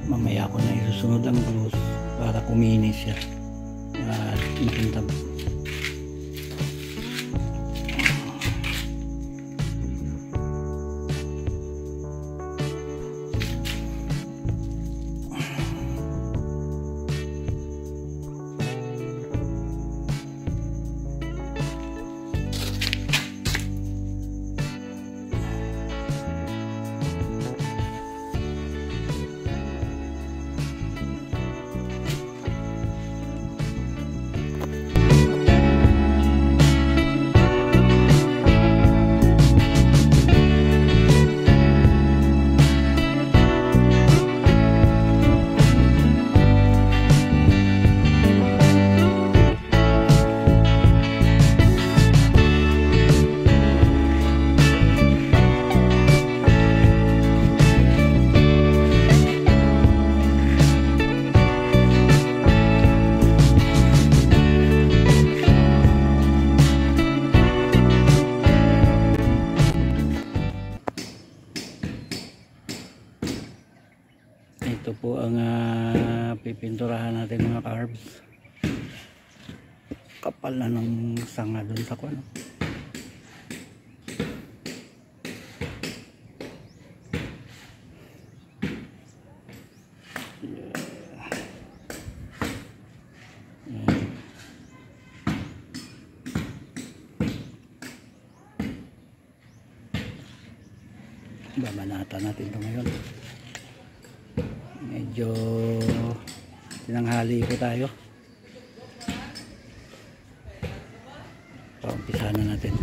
Mamaya ko na isusunod ang gloss para kuminis siya at makintab. Ito po ang pipinturahan natin mga carbs. Kapal na ng sanga dun sa kuno. Babanatan natin ito ngayon. Medyo tinanghali po tayo. Paumpisahan na natin.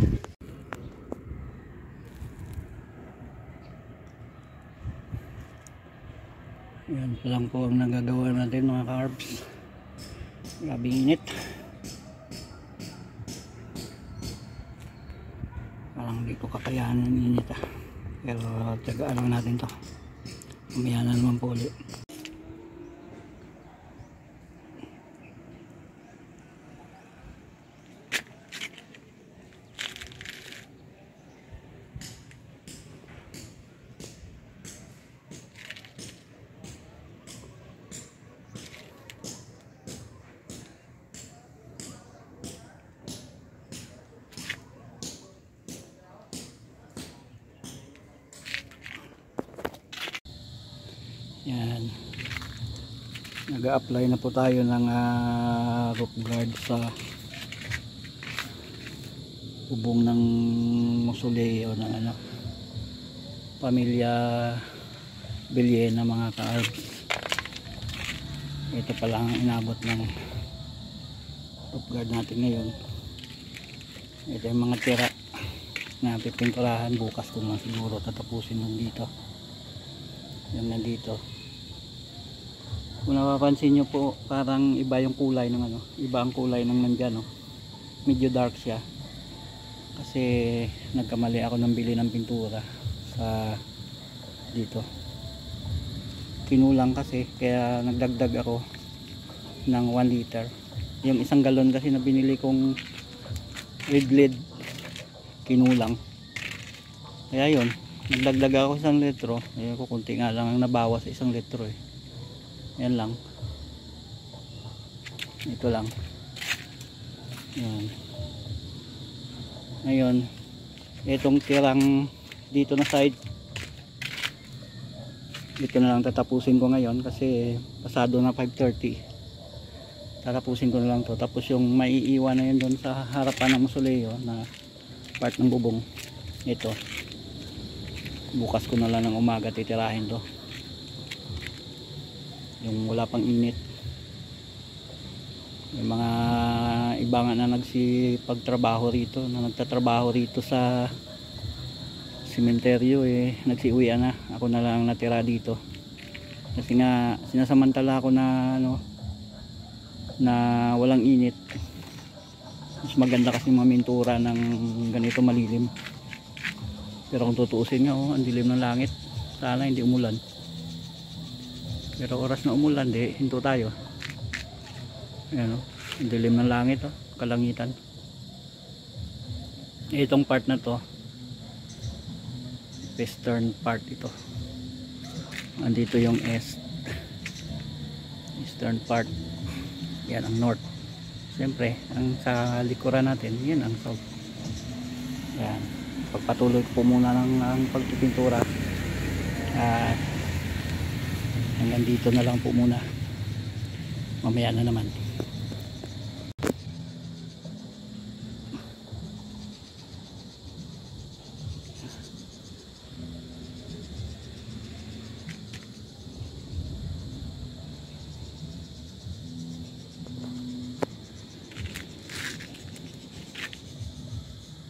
Yan pa lang po ang nagagawa natin mga carbs. Grabing init. Parang hindi ko kakayanan ng init pero tagaan lang natin to. Umaya na naman po ulit. Yan, nag-a-apply na po tayo ng roof guard sa bubong ng mausoleo ng pamilya Villena mga ka-arbs. Ito pa lang ang inabot ng roof guard natin ngayon. Ito yung mga tira na pipinturahan. Bukas ko na siguro tatapusin nun dito. Yan nandito. Kung napapansin nyo po, parang iba yung kulay ng iba ang kulay ng nandyan, medyo dark siya kasi nagkamali ako ng bili ng pintura sa dito. Kinulang kasi, kaya nagdagdag ako ng 1 liter. Yung 1 galon kasi na binili kong red lid, kinulang. Kaya yun, nagdagdag ako 1 litro. Ayun ko, kunti nga lang ang nabawas sa 1 litro yan lang, ito lang. Yan. Ngayon itong tirang dito na side, dito na lang tatapusin ko ngayon kasi pasado na 5:30. Tatapusin ko na lang to, tapos yung maiiwan na yun doon sa harapan ng mausoleo na part ng bubong, ito bukas ko na lang ng umaga titirahin to, yung wala pang init. Yung mga iba nga na nagsipagtrabaho rito, na nagtatrabaho rito sa sementeryo nagsiuwian na. Ako na lang natira dito kasi nga sinasamantala ako na na walang init. Mas maganda kasi mamintura ng ganito malilim, pero kung tutuusin nga ang dilim ng langit. Sana hindi umulan, pero oras na umulan hinto tayo. Ayan ang dilim ng langit kalangitan. Itong part na to, western part ito, andito yung east, eastern part. Yan ang north. Siyempre ang sa likuran natin yan ang south. Yan, pagpatuloy po muna ng ang pagpipintura at hanggang dito na lang po muna, mamaya na naman.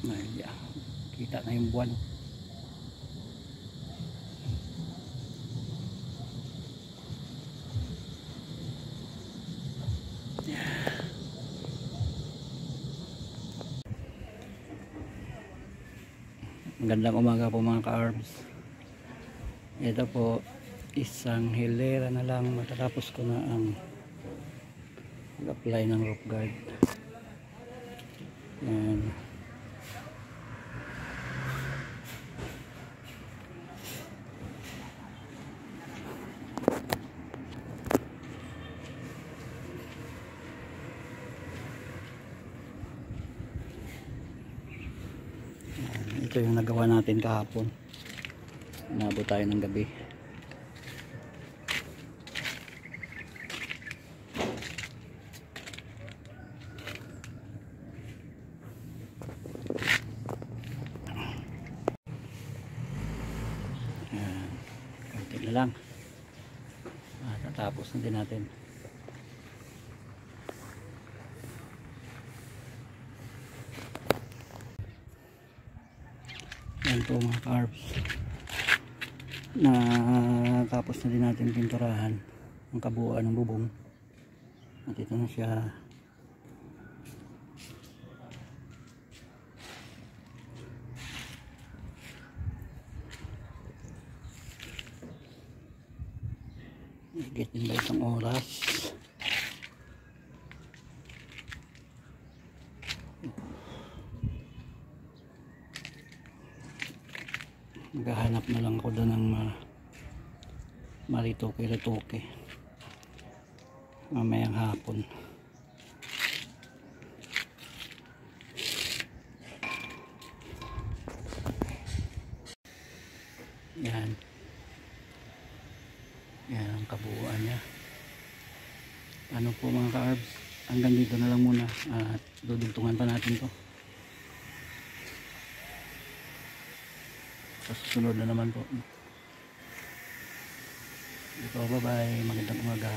Ayan, kita na yung buwan. Magandang umaga po mga ka-arbs. Ito po, isang hilera na lang matatapos ko na ang mag-apply ng roof guard. Yan. Ito yung nagawa natin kahapon. Inabot tayo ng gabi. Ayan. Kunti na lang. Tatapos na din natin. Yan po mga carbs, na tapos na din natin pinturahan ang kabuuan ng bubong at ito na siya. Higit din ba isang oras. Maghahanap na lang ako doon ng maritoke-ritoke mamayang hapon. Yan ang kabuuan niya. Ano po mga ka-arbs, hanggang dito na lang muna at dudugtungan pa natin to sa susunod na naman po. Ito, bye bye, magandang umaga.